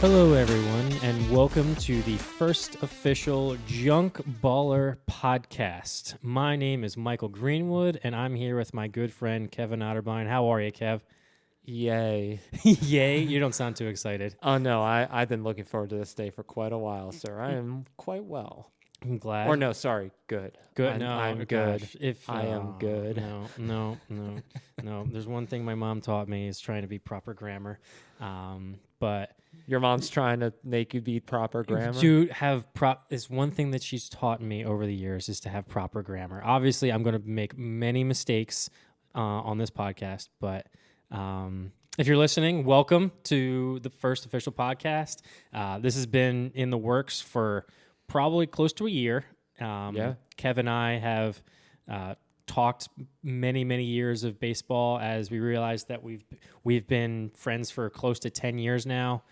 Hello, everyone, and welcome to the first official Junk Baller podcast. My name is Michael Greenwood, and I'm here with my good friend Kevin Otterbein. How are you, Kev? Yay. Yay? You don't sound too excited. Oh, no, I've been looking forward to this day for quite a while, sir. I am quite well. I'm glad. Or no, sorry, good. Good. I'm good. Gosh, if I am good. No. There's one thing my mom taught me is trying to be proper grammar. But Your mom's trying to make you be proper grammar? is one thing that she's taught me over the years is to have proper grammar. Obviously, I'm going to make many mistakes on this podcast, but if you're listening, welcome to the first official podcast. This has been in the works for probably close to a year. Kev and I have talked many years of baseball as we realized that we've been friends for close to 10 years now,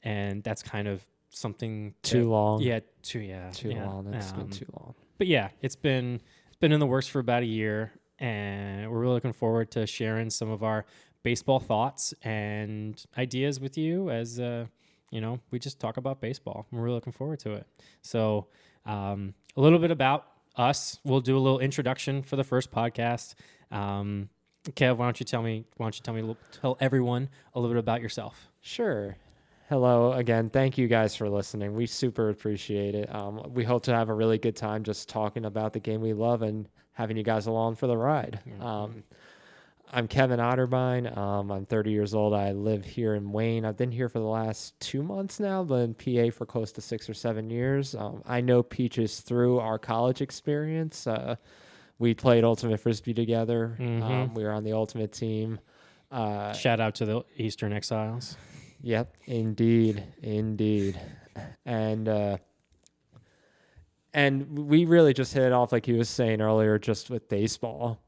and that's kind of something too long. Too long. That's been too long. But yeah, it's been in the works for about a year, and we're really looking forward to sharing some of our baseball thoughts and ideas with you as we just talk about baseball. We're really looking forward to it. So a little bit about us. We'll do a little introduction for the first podcast. Kev, why don't you tell everyone a little bit about yourself? Sure. Hello again. Thank you guys for listening. We super appreciate it. We hope to have a really good time just talking about the game we love and having you guys along for the ride. Mm-hmm. I'm Kevin Otterbein. I'm 30 years old. I live here in Wayne. I've been here for the last 2 months now, but in PA for close to 6 or 7 years. I know Peaches through our college experience. We played Ultimate Frisbee together. Mm-hmm. We were on the Ultimate team. Shout out to the Eastern Exiles. Yep, indeed. And we really just hit it off, like he was saying earlier, just with baseball.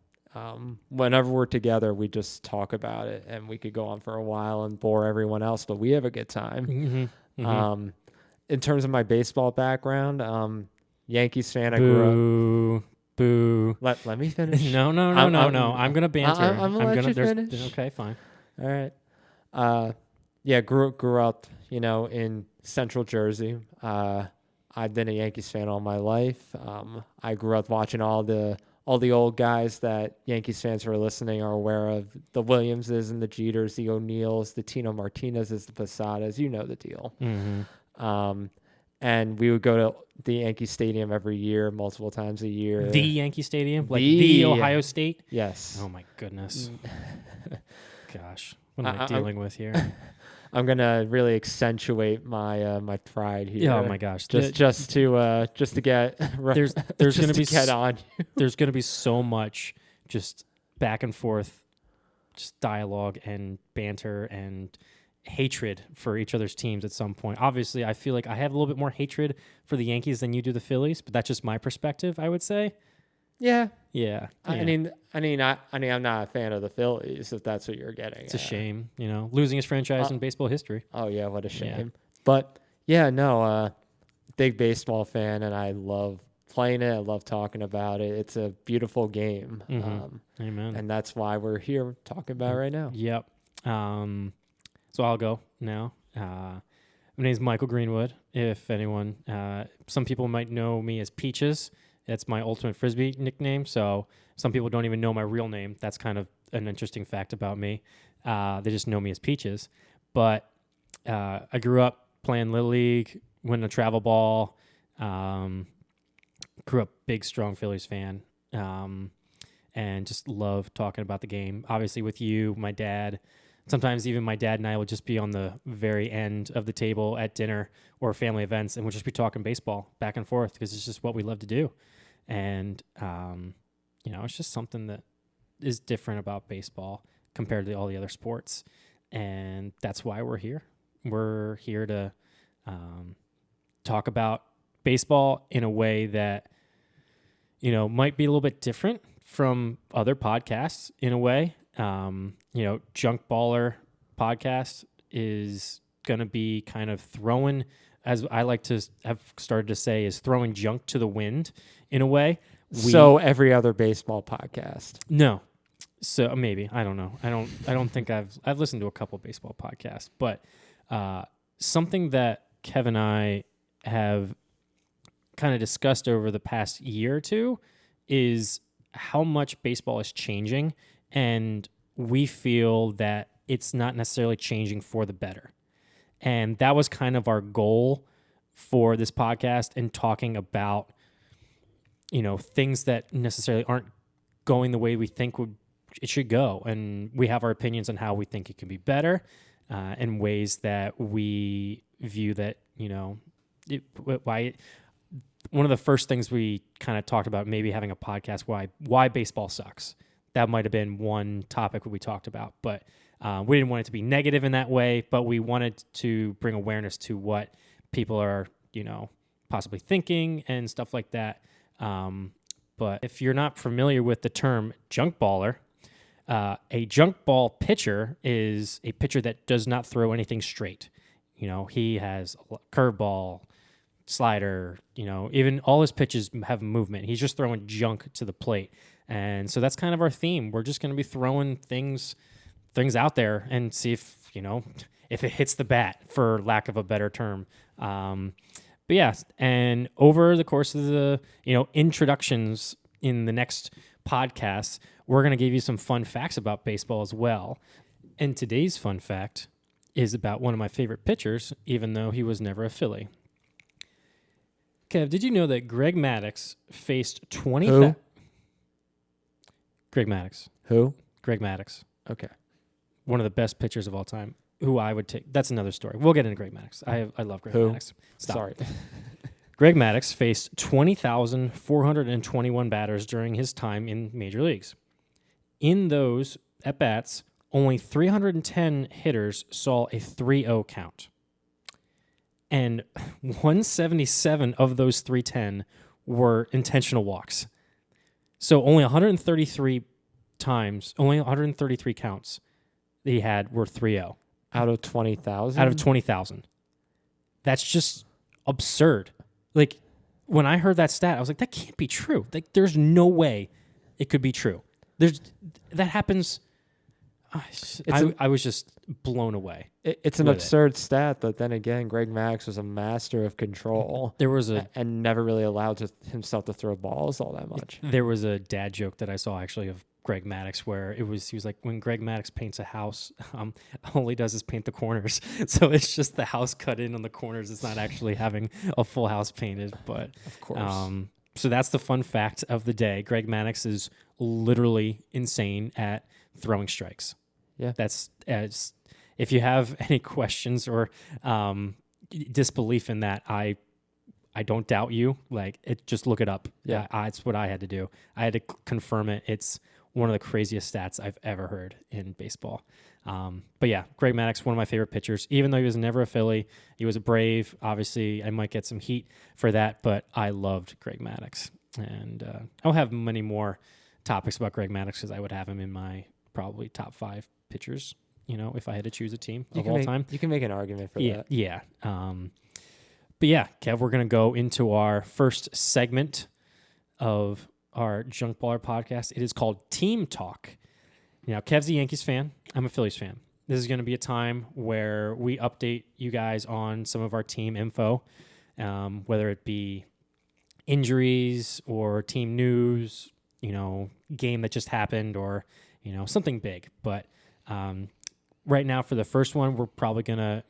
Whenever we're together, we just talk about it, and we could go on for a while and bore everyone else, but we have a good time. Mm-hmm. Mm-hmm. In terms of my baseball background, Yankees fan. I grew up. Boo. Let me finish. No. I'm gonna banter. I'm gonna let you finish. Okay, fine. All right. Grew up, in Central Jersey. I've been a Yankees fan all my life. I grew up watching all the old guys that Yankees fans who are listening are aware of. The Williamses and the Jeters, the O'Neills, the Tino Martinezes, the Posadas. You know the deal. Mm-hmm. And we would go to the Yankee Stadium every year, multiple times a year. The Yankee Stadium? Like the Ohio State? Yes. Oh, my goodness. Gosh. What am I dealing with here? I'm gonna really accentuate my my pride here. Oh my gosh! Just to get there's gonna be get on. There's gonna be so much just back and forth, just dialogue and banter and hatred for each other's teams at some point. Obviously, I feel like I have a little bit more hatred for the Yankees than you do the Phillies, but that's just my perspective, I would say. Yeah. I mean, I'm not a fan of the Phillies, if that's what you're getting. It's a shame, losing his franchise in baseball history. Oh yeah, what a shame. Yeah. But big baseball fan, and I love playing it. I love talking about it. It's a beautiful game. Mm-hmm. Amen. And that's why we're here talking about it right now. Yep. So I'll go now. My name is Michael Greenwood. If anyone, some people might know me as Peaches. That's my Ultimate Frisbee nickname. So some people don't even know my real name. That's kind of an interesting fact about me. They just know me as Peaches. But I grew up playing Little League, winning a travel ball. Grew up big, strong Phillies fan. And just love talking about the game. Obviously with you, my dad. Sometimes even my dad and I will just be on the very end of the table at dinner or family events, and we'll just be talking baseball back and forth because it's just what we love to do. And, it's just something that is different about baseball compared to all the other sports. And that's why we're here. We're here to talk about baseball in a way that, might be a little bit different from other podcasts in a way. Junk Baller podcast is going to be kind of throwing, as I like to have started to say, is throwing junk to the wind in a way. So every other baseball podcast. No. So maybe, I don't know. I don't think I've listened to a couple baseball podcasts, but something that Kev and I have kind of discussed over the past year or two is how much baseball is changing, and we feel that it's not necessarily changing for the better. And that was kind of our goal for this podcast, and talking about, things that necessarily aren't going the way we think it should go. And we have our opinions on how we think it can be better, and ways that we view that, one of the first things we kind of talked about, maybe having a podcast, why baseball sucks. That might have been one topic that we talked about, but we didn't want it to be negative in that way, but we wanted to bring awareness to what people are, possibly thinking and stuff like that. But if you're not familiar with the term junk baller, a junk ball pitcher is a pitcher that does not throw anything straight. He has a curveball, slider, even all his pitches have movement. He's just throwing junk to the plate. And so that's kind of our theme. We're just going to be throwing things out there and see if it hits the bat, for lack of a better term. But yeah, and over the course of the, introductions in the next podcast, we're going to give you some fun facts about baseball as well. And today's fun fact is about one of my favorite pitchers, even though he was never a Philly. Kev, did you know that Greg Maddux faced 20... Who? Greg Maddux. Who? Greg Maddux. Okay. One of the best pitchers of all time, who I would take. That's another story. We'll get into Greg Maddux. I love Greg Maddux. Stop. Sorry. Greg Maddux faced 20,421 batters during his time in major leagues. In those at-bats, only 310 hitters saw a 3-0 count. And 177 of those 310 were intentional walks. So only 133 counts that he had were 3-0. Out of 20,000? Out of 20,000. That's just absurd. Like, when I heard that stat, I was like, that can't be true. Like, there's no way it could be true. That happens. I was just blown away. It's an absurd stat, but then again, Greg Maddux was a master of control. There was and never really allowed himself to throw balls all that much. There was a dad joke that I saw actually of Greg Maddux where he was like, when Greg Maddux paints a house, all he does is paint the corners. So it's just the house cut in on the corners. It's not actually having a full house painted. But of course. So that's the fun fact of the day. Greg Maddux is literally insane at throwing strikes. Yeah. That's if you have any questions or disbelief in that, I don't doubt you. Like, just look it up. Yeah. It's what I had to do. I had to confirm it. It's one of the craziest stats I've ever heard in baseball. But yeah, Greg Maddux, one of my favorite pitchers. Even though he was never a Philly, he was a Brave. Obviously, I might get some heat for that, but I loved Greg Maddux. And I'll have many more topics about Greg Maddux because I would have him in my probably top 5 pitchers, if I had to choose a team of all time. You can make an argument for that. Yeah. But yeah, Kev, we're going to go into our first segment of our Junk Baller podcast. It is called Team Talk. Now, Kev's a Yankees fan. I'm a Phillies fan. This is going to be a time where we update you guys on some of our team info, whether it be injuries or team news, game that just happened or, something big. But right now for the first one, we're probably going to,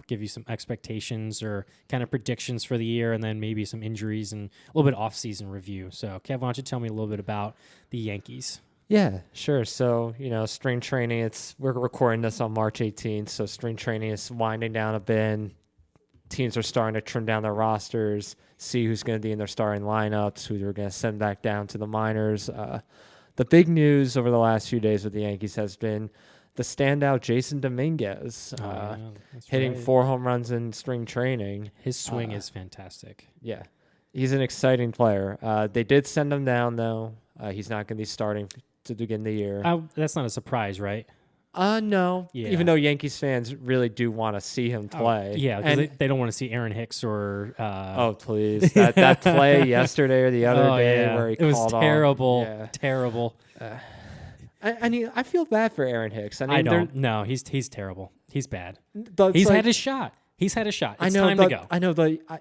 give you some expectations or kind of predictions for the year and then maybe some injuries and a little bit off-season review. So, Kev, why don't you tell me a little bit about the Yankees? Yeah, sure. So, spring training, we're recording this on March 18th, so spring training is winding down a bit. Teams are starting to trim down their rosters, see who's going to be in their starting lineups, who they're going to send back down to the minors. The big news over the last few days with the Yankees has been the standout Jason Dominguez hitting 4 home runs in spring training. His swing is fantastic. Yeah, he's an exciting player. They did send him down, though. He's not going to be starting to begin the year. That's not a surprise, right? No. Yeah. Even though Yankees fans really do want to see him play. Yeah, because they don't want to see Aaron Hicks or... oh, please. That play yesterday or the other day where he called off. It was terrible. Yeah. Terrible. I feel bad for Aaron Hicks. I don't. No, he's terrible. He's bad. He's had his shot. He's had a shot. It's time to go. I know,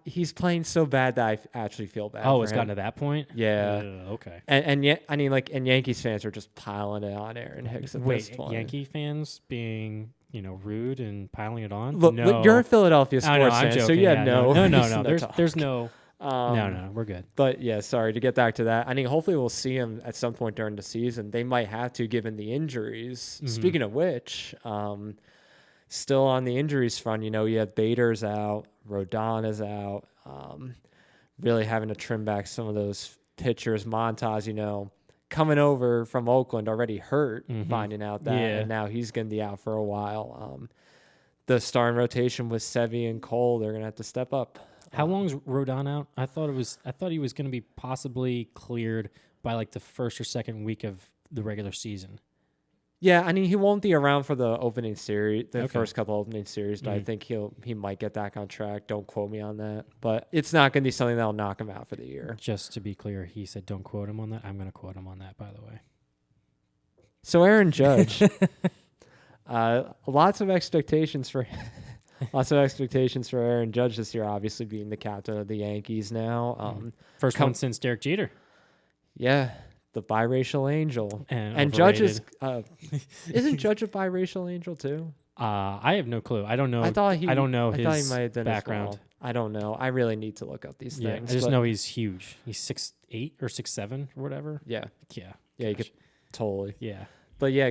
he's playing so bad that I actually feel bad. Oh, for it's him. gotten to that point? Yeah. Okay. And yet, I mean, like, and Yankees fans are just piling it on Aaron Hicks at this point. Yankee fans being, rude and piling it on? Look, no. you're a Philadelphia Oh, no, sports I'm fan, joking. so you have No. reason There's to no. No, we're good. But yeah, sorry to get back to that. I mean, hopefully we'll see him at some point during the season. They might have to, given the injuries. Mm-hmm. Speaking of which, still on the injuries front, you have Bader's out, Rodon is out. Really having to trim back some of those pitchers. Montas, coming over from Oakland already hurt, finding out that, and now he's going to be out for a while. The starting rotation with Sevy and Cole, they're going to have to step up. How long's Rodon out? I thought he was going to be possibly cleared by like the first or second week of the regular season. Yeah, I mean, he won't be around for the opening series, first couple opening series, but I think he might get back on track. Don't quote me on that, but it's not going to be something that'll knock him out for the year. Just to be clear, he said don't quote him on that. I'm going to quote him on that, by the way. So Aaron Judge, lots of expectations for Aaron Judge this year, obviously being the captain of the Yankees now. First one since Derek Jeter. Yeah, the biracial angel. And Judge is isn't Judge a biracial angel too? I have no clue. I don't know. I thought I don't know his thought he might have done background. As well. I don't know. I really need to look up these things. I just know he's huge. He's 6'8" or 6'7" or whatever. Yeah. Yeah. You could totally. Yeah. But yeah,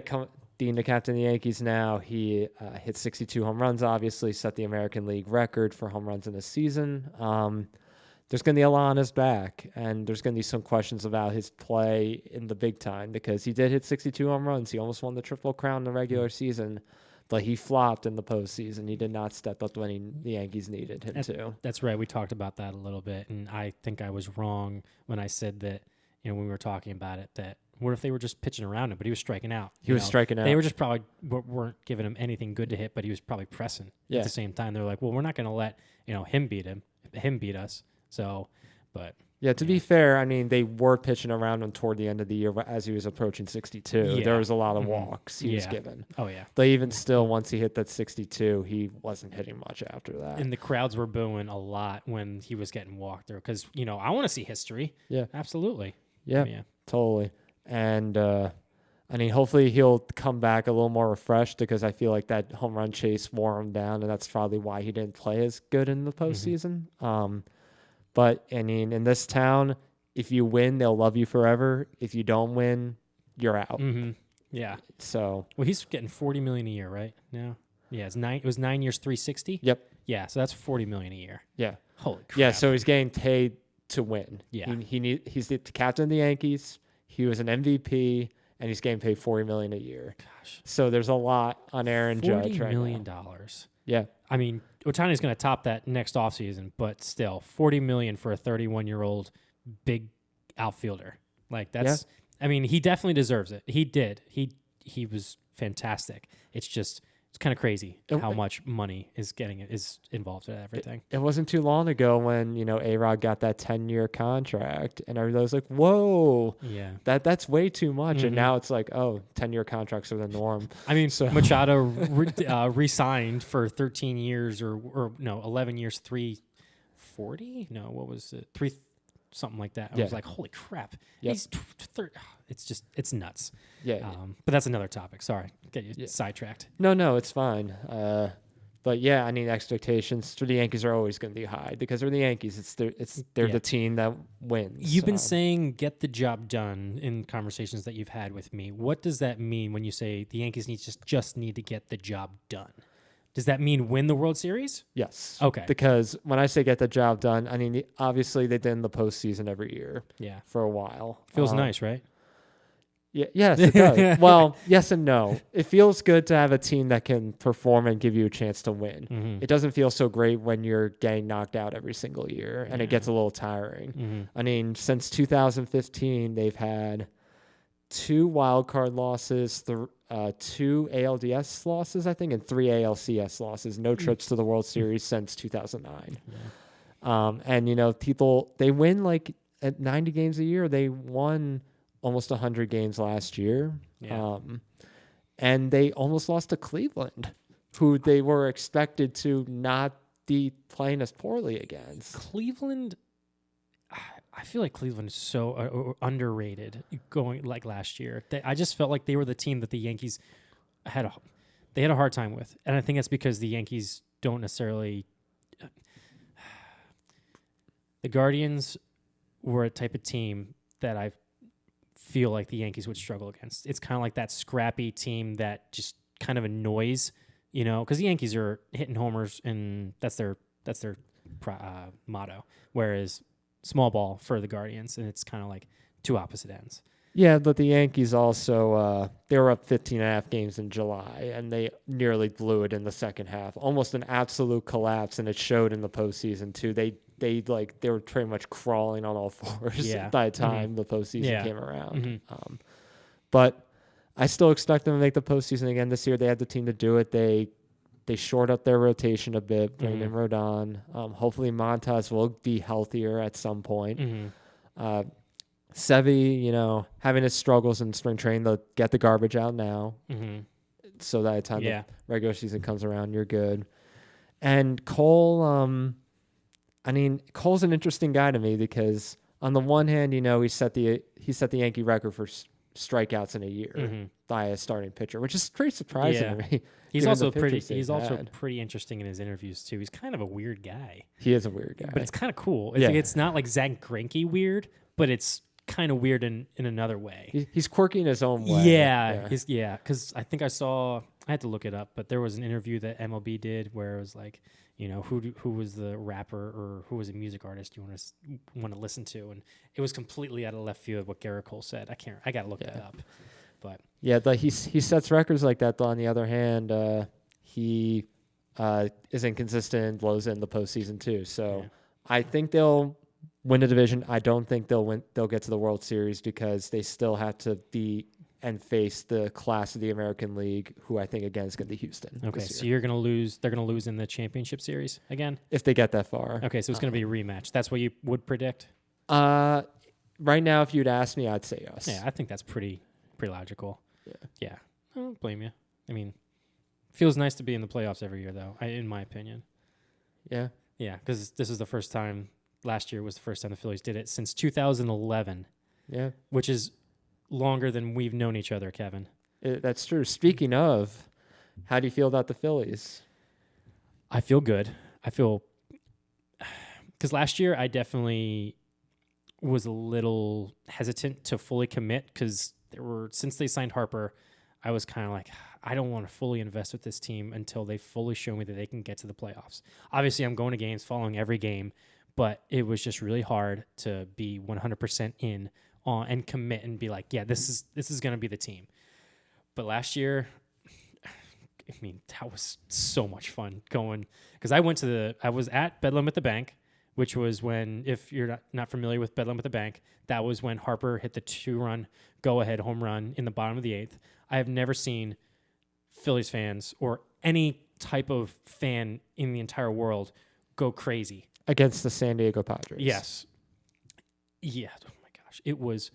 being the captain of the Yankees now, he hit 62 home runs, obviously, set the American League record for home runs in a season. There's going to be a lot on his back, and there's going to be some questions about his play in the big time because he did hit 62 home runs. He almost won the Triple Crown in the regular season, but he flopped in the postseason. He did not step up when the Yankees needed him to. That's right. We talked about that a little bit, and I think I was wrong when I said that, when we were talking about it, that what if they were just pitching around him, but he was striking out? He was striking out. They were just probably weren't giving him anything good to hit, but he was probably pressing at the same time. They're like, well, we're not going to let him beat us. So, but yeah, to be fair, I mean, they were pitching around him toward the end of the year as he was approaching 62. Yeah. There was a lot of walks he was given. Oh yeah. But even still, once he hit that 62, he wasn't hitting much after that. And the crowds were booing a lot when he was getting walked through because I want to see history. Yeah, absolutely. Yeah, totally. And I mean, hopefully he'll come back a little more refreshed because I feel like that home run chase wore him down, and that's probably why he didn't play as good in the postseason. But I mean, in this town, if you win, they'll love you forever. If you don't win, you're out. Yeah. So he's getting $40 million a year, right? Now, yeah, it was 9 years, 360. Yep. Yeah, so that's $40 million a year. Yeah. Holy crap. Yeah, so he's getting paid to win. Yeah. He's the captain of the Yankees. He was an MVP, and he's getting paid $40 million a year. Gosh. So there's a lot on Aaron Judge right $40 million. now. Yeah. I mean, Ohtani's going to top that next offseason, but still, $40 million for a 31-year-old big outfielder. Like that's. Yeah. I mean, he definitely deserves it. He did. He was fantastic. It's kind of crazy how much money is involved in everything. It wasn't too long ago when, A-Rod got that 10-year contract and everybody was like, whoa, that's way too much. And now it's like, 10-year contracts are the norm. I mean, Machado re-signed for 13 years or 11 years, 340? No, what was it? Something like that. I was like, holy crap. Yep. He's it's nuts. Yeah. But that's another topic. Sorry. Get you sidetracked. No, it's fine. But yeah, I mean, expectations for the Yankees are always going to be high because they're the Yankees. They're the team that wins. You've been saying get the job done in conversations that you've had with me. What does that mean when you say the Yankees just need to get the job done? Does that mean win the World Series? Yes. Okay. Because when I say get the job done, I mean, obviously they did in the postseason every year. Yeah. For a while. Feels nice, right? Yeah. Yes, it does. Well, yes and no. It feels good to have a team that can perform and give you a chance to win. Mm-hmm. It doesn't feel so great when you're getting knocked out every single year, and it gets a little tiring. Mm-hmm. I mean, since 2015, they've had 2 wild card losses, 2 ALDS losses, I think, and 3 ALCS losses. No trips to the World Series since 2009. Yeah. And, people, they win like at 90 games a year. They won almost 100 games last year. Yeah. And they almost lost to Cleveland, who they were expected to not be playing as poorly against. Cleveland, I feel like Cleveland is so underrated going like last year. I just felt like they were the team that the Yankees had a hard time with. And I think that's because the Yankees don't necessarily... The Guardians were a type of team that I feel like the Yankees would struggle against. It's kind of like that scrappy team that just kind of annoys, because the Yankees are hitting homers and that's their motto. Whereas small ball for the Guardians, and it's kind of like two opposite ends. Yeah, but the Yankees also, they were up 15.5 games in July, and they nearly blew it in the second half. Almost an absolute collapse, and it showed in the postseason, too. They were pretty much crawling on all fours by the time the postseason came around. But I still expect them to make the postseason again this year. They have the team to do it. They short up their rotation a bit, bring in Rodon. Hopefully Montas will be healthier at some point. Sevy, having his struggles in spring training, they'll get the garbage out now. So that by the time the regular season comes around, you're good. And Cole, Cole's an interesting guy to me because on the one hand, he set the Yankee record for strikeouts in a year by a starting pitcher, which is pretty surprising to me. He's also pretty interesting in his interviews too. He's kind of a weird guy. He is a weird guy, but it's kind of cool. It's not like Zach Greinke weird, but it's kind of weird in another way. He's quirky in his own way. Yeah. Because I think I had to look it up, but there was an interview that MLB did where it was like, who was the rapper or who was a music artist you want to listen to, and it was completely out of left field what Garrett Cole said. I got to look that up. But yeah, he sets records like that. Though on the other hand, he is inconsistent, blows in the postseason too. So I think they'll win the division. I don't think they'll get to the World Series because they still have to be and face the class of the American League, who I think again is going to be Houston. Okay, so you're going to lose. They're going to lose in the championship series again if they get that far. Okay, so it's going to be a rematch. That's what you would predict. Right now, if you'd ask me, I'd say yes. Yeah, I think that's pretty logical. Yeah, I don't blame you. I mean, feels nice to be in the playoffs every year, though. In my opinion. Yeah, because this is the first time. Last year was the first time the Phillies did it since 2011. Yeah, which is longer than we've known each other, Kevin. That's true. Speaking of, how do you feel about the Phillies? I feel good. Because last year I definitely was a little hesitant to fully commit because since they signed Harper, I was kind of like, I don't want to fully invest with this team until they fully show me that they can get to the playoffs. Obviously, I'm going to games, following every game, but it was just really hard to be 100% in on and commit and be like, yeah, this is going to be the team. But last year, that was so much fun going because I was at Bedlam at the Bank, which was when, if you're not familiar with Bedlam at the Bank, that was when Harper hit the 2-run go-ahead home run in the bottom of the 8th. I have never seen Phillies fans or any type of fan in the entire world go crazy. Against the San Diego Padres. Yes. Yeah. Oh my gosh. It was,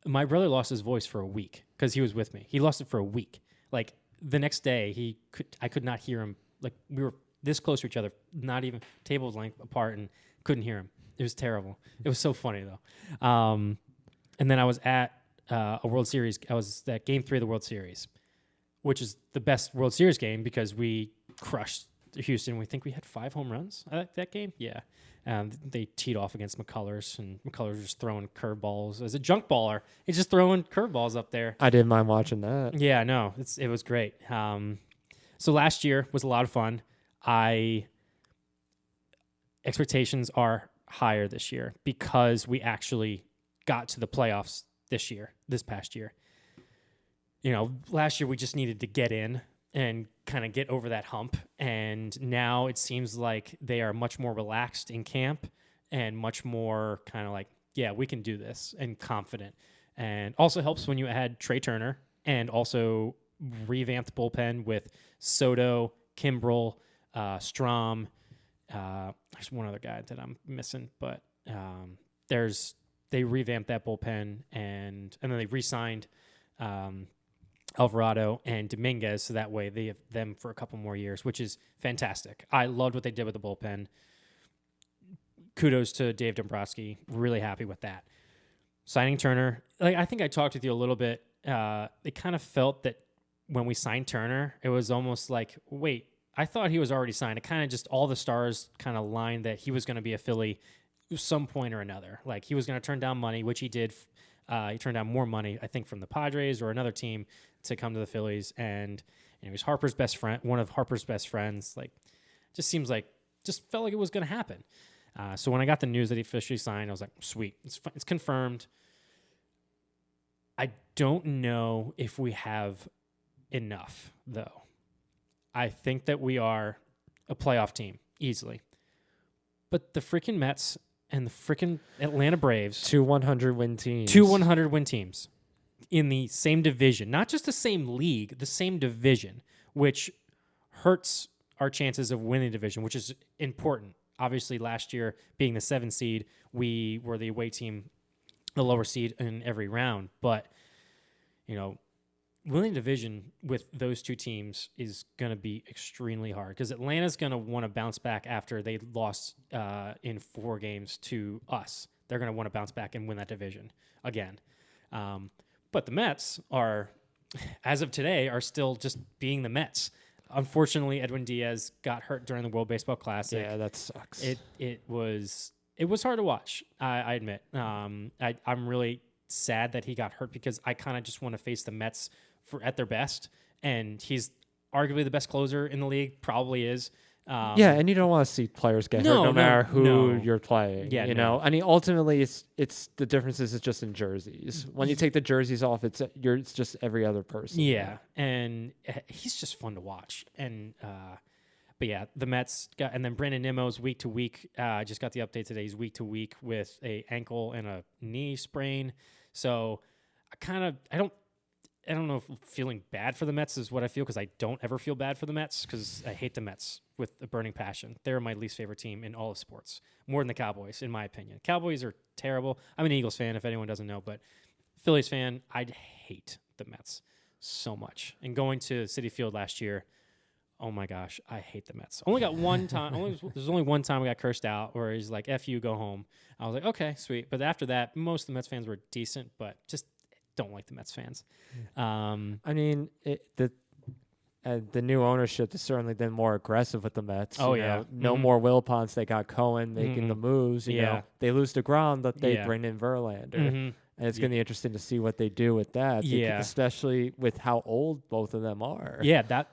my brother lost his voice for a week because he was with me. He lost it for a week. Like the next day I could not hear him. Like we were this close to each other, not even table length apart, and couldn't hear him. It was terrible. It was so funny though. And then I was at a World Series. I was at Game 3 of the World Series, which is the best World Series game because we crushed Houston. We think we had 5 home runs that game. Yeah. They teed off against McCullers, and McCullers was just throwing curveballs. As a junk baller, he's just throwing curveballs up there. I didn't mind watching that. Yeah, no, it was great. So last year was a lot of fun. Expectations are higher this year because we actually got to the playoffs this past year. Last year we just needed to get in and kind of get over that hump. And now it seems like they are much more relaxed in camp and much more kind of like, yeah, we can do this, and confident. And also helps when you add Trey Turner and also revamped bullpen with Soto, Kimbrel, Strom. There's one other guy that I'm missing, but they revamped that bullpen and then they re-signed Alvarado and Dominguez, so that way they have them for a couple more years, which is fantastic. I loved what they did with the bullpen. Kudos to Dave Dombrowski. Really happy with that. Signing Turner, I think I talked with you a little bit. It kind of felt that when we signed Turner, it was almost like, wait, I thought he was already signed. It kind of just all the stars kind of lined that he was going to be a Philly at some point or another. Like he was going to turn down money, which he did. He turned down more money, I think, from the Padres or another team to come to the Phillies. And he was Harper's best friend, one of Harper's best friends. Like, just felt like it was going to happen. So when I got the news that he officially signed, I was like, sweet, it's confirmed. I don't know if we have enough, though. I think that we are a playoff team, easily. But the freaking Mets and the freaking Atlanta Braves. 2 100-win teams. 2 100-win teams in the same division. Not just the same league, the same division, which hurts our chances of winning the division, which is important. Obviously, last year, being the 7th seed, we were the away team, the lower seed in every round. But, winning division with those two teams is going to be extremely hard because Atlanta's going to want to bounce back after they lost in 4 games to us. They're going to want to bounce back and win that division again. But the Mets are, as of today, are still just being the Mets. Unfortunately, Edwin Diaz got hurt during the World Baseball Classic. Yeah, that sucks. It was hard to watch. I admit. I'm really sad that he got hurt because I kind of just want to face the Mets at their best, and he's arguably the best closer in the league. Probably is. And you don't want to see players get hurt no matter who you're playing. Yeah, know. I mean, ultimately, it's the difference is it's just in jerseys. When you take the jerseys off, it's just every other person. Yeah, and he's just fun to watch. And but yeah, the Mets got, and then Brandon Nimmo's week to week. Just got the update today. He's week to week with a ankle and a knee sprain. So I don't know if feeling bad for the Mets is what I feel because I don't ever feel bad for the Mets because I hate the Mets with a burning passion. They're my least favorite team in all of sports, more than the Cowboys, in my opinion. Cowboys are terrible. I'm an Eagles fan, if anyone doesn't know, but Phillies fan, I'd hate the Mets so much. And going to Citi Field last year, oh my gosh, I hate the Mets. Only got one time. There's only one time we got cursed out where he's like, F you, go home. I was like, okay, sweet. But after that, most of the Mets fans were decent, but just don't like the Mets fans. I mean, the new ownership has certainly been more aggressive with the Mets. No more Wilpons. They got Cohen making the moves. You know, they lose the ground, but they bring in Verlander. And it's going to be interesting to see what they do with that. Especially with how old both of them are. Yeah,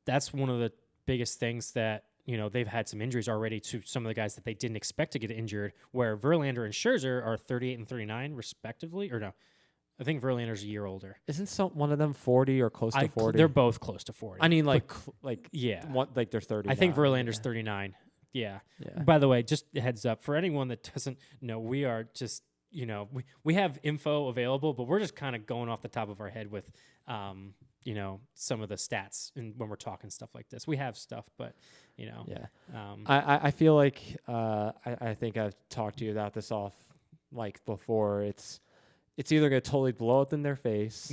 that's one of the biggest things that, they've had some injuries already to some of the guys that they didn't expect to get injured, where Verlander and Scherzer are 38 and 39 respectively, or no. I think Verlander's a year older. Isn't one of them 40 or close to 40? They're both close to 40. I mean, they're 30. I think Verlander's 39. Yeah. By the way, just a heads up for anyone that doesn't know, we are just, we have info available, but we're just kind of going off the top of our head with, some of the stats and when we're talking stuff like this. We have stuff, but, I feel like I think I've talked to you about this before. It's either going to totally blow up in their face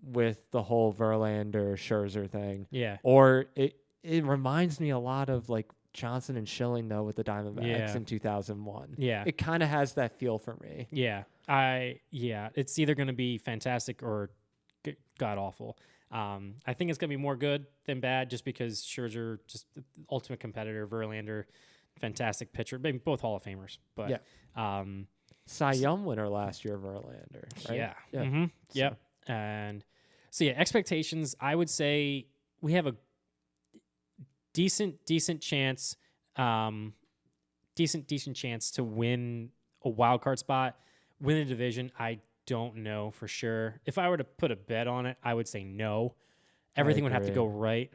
with the whole Verlander Scherzer thing. Yeah. Or it reminds me a lot of Johnson and Schilling though with the Diamondbacks in 2001. Yeah. It kind of has that feel for me. Yeah. It's either going to be fantastic or god awful. I think it's going to be more good than bad just because Scherzer, just the ultimate competitor, Verlander, fantastic pitcher, maybe both Hall of Famers. But Cy Young winner last year, Verlander. Right? Yeah. Mm-hmm. Yep. And so expectations. I would say we have a decent chance. Decent chance to win a wild card spot, win a division. I don't know for sure. If I were to put a bet on it, I would say no. Everything would have to go right.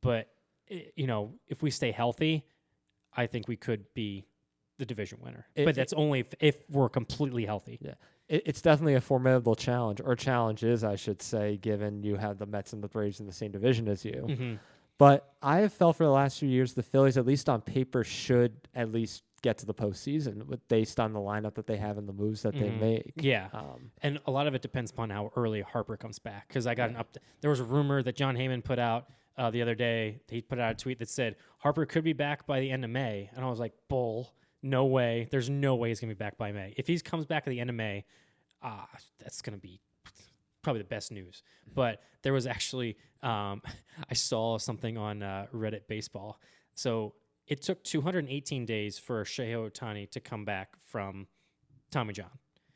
But if we stay healthy, I think we could be the division winner, but that's only if we're completely healthy. Yeah, it's definitely a formidable challenge, or challenges, I should say, given you have the Mets and the Braves in the same division as you. But I have felt for the last few years the Phillies, at least on paper, should at least get to the postseason based on the lineup that they have and the moves that they make. Yeah. And a lot of it depends upon how early Harper comes back. Because I got there was a rumor that John Heyman put out the other day. He put out a tweet that said Harper could be back by the end of May. And I was like, bull. No way. There's no way he's going to be back by May. If he comes back at the end of May, that's going to be probably the best news. But there was actually, I saw something on Reddit Baseball. So it took 218 days for Shohei Ohtani to come back from Tommy John.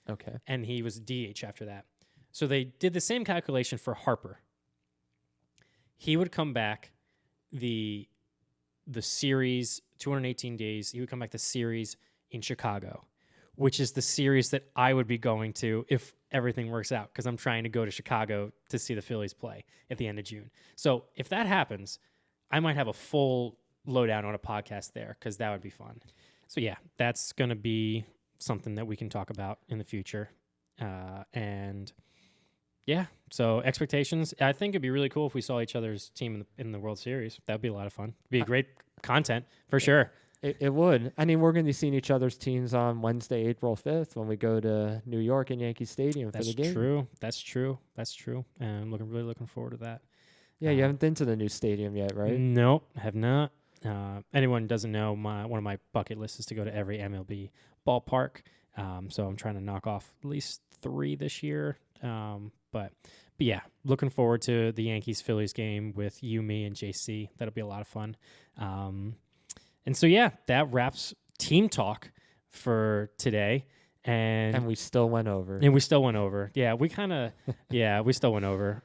Okay. And he was DH after that. So they did the same calculation for Harper. He would come back the series, 218 days. He would come back the series in Chicago, which is the series that I would be going to if everything works out, because I'm trying to go to Chicago to see the Phillies play at the end of June. So if that happens, I might have a full lowdown on a podcast there, because that would be fun. So yeah, that's going to be something that we can talk about in the future. And yeah, so expectations. I think it'd be really cool if we saw each other's team in the World Series. That would be a lot of fun. Be great content for sure. It would. I mean, we're going to be seeing each other's teams on Wednesday, April 5th, when we go to New York and Yankee Stadium for the game. That's true. And I'm really looking forward to that. Yeah, you haven't been to the new stadium yet, right? Nope, have not. Anyone doesn't know, one of my bucket lists is to go to every MLB ballpark. So I'm trying to knock off at least 3 this year. But yeah, looking forward to the Yankees-Phillies game with you, me, and JC. That'll be a lot of fun. And so, yeah, that wraps Team Talk for today. And we still went over. Yeah, we still went over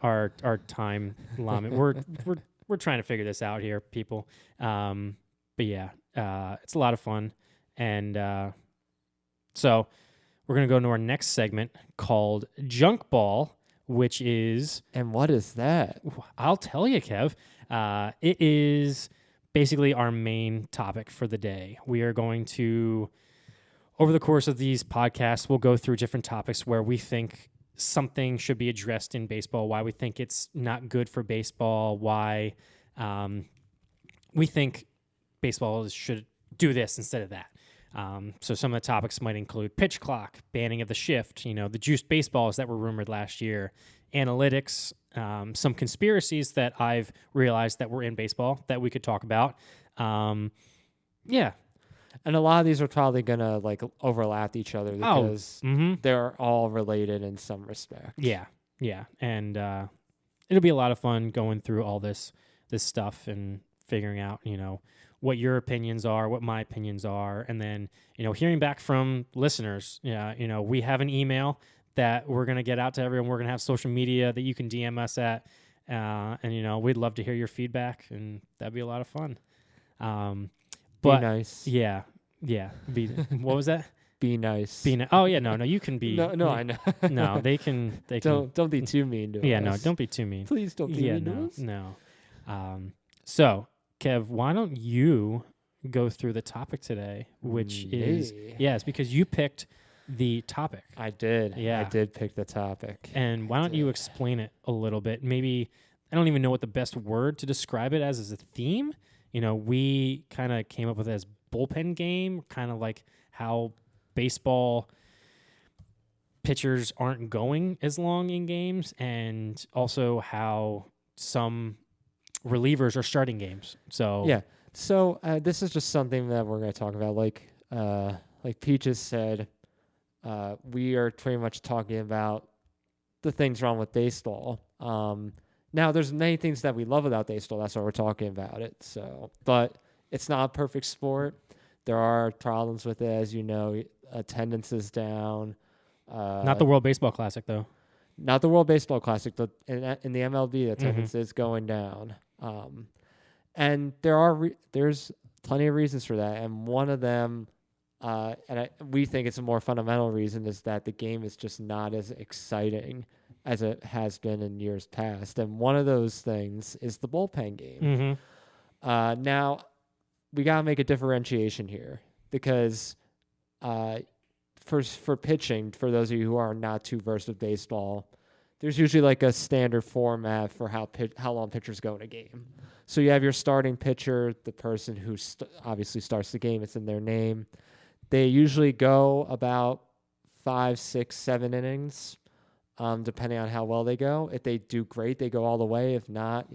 our time limit. We're trying to figure this out here, people. But yeah, it's a lot of fun. And so we're going to go into our next segment called Junk Ball, which is... And what is that? I'll tell you, Kev. It is basically our main topic for the day. We are going to... Over the course of these podcasts, we'll go through different topics where we think something should be addressed in baseball, why we think it's not good for baseball, why we think baseball should do this instead of that. So some of the topics might include pitch clock, banning of the shift, the juiced baseballs that were rumored last year, analytics, some conspiracies that I've realized that were in baseball that we could talk about. Yeah. And a lot of these are probably going to overlap each other because they're all related in some respect. Yeah. And it'll be a lot of fun going through all this stuff and figuring out, what your opinions are, what my opinions are, and then, hearing back from listeners. Yeah, we have an email that we're going to get out to everyone. We're going to have social media that you can DM us at, and, we'd love to hear your feedback, and that'd be a lot of fun. But, be nice. Yeah. What was that? Be nice. Oh yeah, no, you can be. No, I know. No, they can. Don't be too mean to us. Yeah, no, don't be too mean. Please don't be mean to us. No. So, Kev, why don't you go through the topic today, which is it's because you picked the topic. I did. Yeah, I did pick the topic. And why don't you explain it a little bit? Maybe I don't even know what the best word to describe it as a theme. We kind of came up with it as bullpen game, kind of like how baseball pitchers aren't going as long in games, and also how some relievers are starting games. So yeah. So this is just something that we're going to talk about. Like Peaches said, we are pretty much talking about the things wrong with baseball. Now, there's many things that we love about baseball. That's why we're talking about it. So, but it's not a perfect sport. There are problems with it, as you know. Attendance is down. Not the World Baseball Classic, though. Not the World Baseball Classic. In the MLB, attendance is going down. And there's plenty of reasons for that. And one of them, we think it's a more fundamental reason, is that the game is just not as exciting as it has been in years past. And one of those things is the bullpen game. Now, we got to make a differentiation here because for pitching, for those of you who are not too versed with baseball, there's usually like a standard format for how long pitchers go in a game. So you have your starting pitcher, the person who obviously starts the game. It's in their name. They usually go about 5, 6, 7 innings, depending on how well they go. If they do great, they go all the way. If not,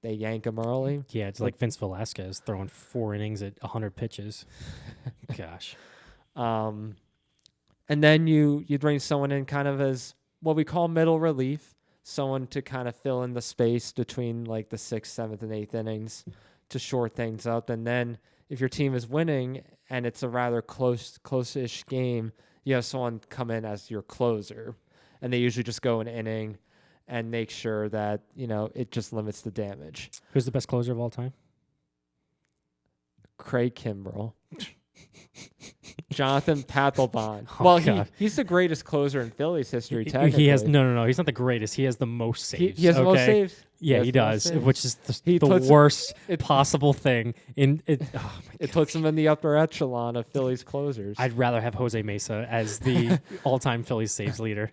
they yank them early. Yeah, it's like Vince Velasquez throwing 4 innings at 100 pitches. Gosh. And then you bring someone in kind of as what we call middle relief, someone to kind of fill in the space between like the 6th, 7th, and 8th innings to short things up. And then if your team is winning and it's a rather close-ish game, you have someone come in as your closer. And they usually just go an inning and make sure that, it just limits the damage. Who's the best closer of all time? Craig Kimbrell. Jonathan Papelbon. He's the greatest closer in Phillies history, technically. He has no. He's not the greatest. He has the most saves. He has the most saves. Yeah, he does, which is the worst possible thing. It puts him in the upper echelon of Phillies closers. I'd rather have Jose Mesa as the all-time Phillies saves leader.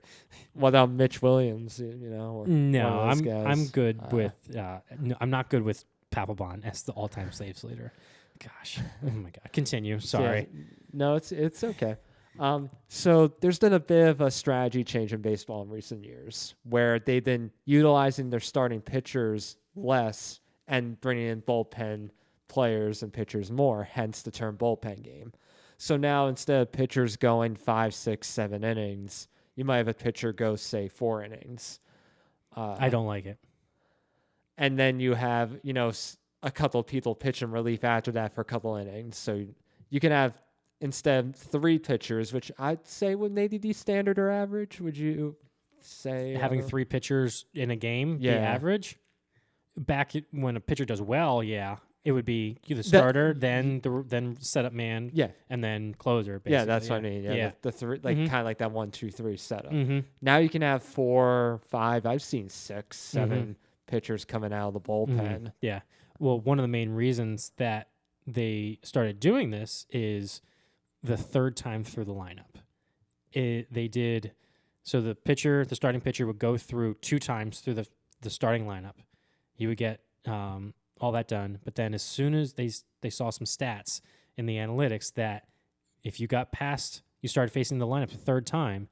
Without Mitch Williams, Or no, I'm guys. good with. No, I'm not good with Papelbon as the all-time saves leader. Gosh, oh my God! Continue. Sorry. Yeah, no, it's okay. So there's been a bit of a strategy change in baseball in recent years where they've been utilizing their starting pitchers less and bringing in bullpen players and pitchers more, hence the term bullpen game. So now instead of pitchers going 5, 6, 7 innings, you might have a pitcher go, say, 4 innings. I don't like it. And then you have, a couple of people pitch in relief after that for a couple innings. So you can have instead 3 pitchers, which I'd say would maybe be standard or average. Would you say having 3 pitchers in a game be average? Back when a pitcher does well, it would be the starter, then setup man, and then closer. Basically. Yeah, that's what I mean. Yeah, the 3, kind of like that 1, 2, 3 setup. Mm-hmm. Now you can have 4, 5. I've seen 6, 7 pitchers coming out of the bullpen. Mm-hmm. Yeah. Well, one of the main reasons that they started doing this is the 3rd time through the lineup. So the starting pitcher would go through 2 times through the starting lineup. He would get all that done, but then as soon as they saw some stats in the analytics that if you started facing the lineup the 3rd time,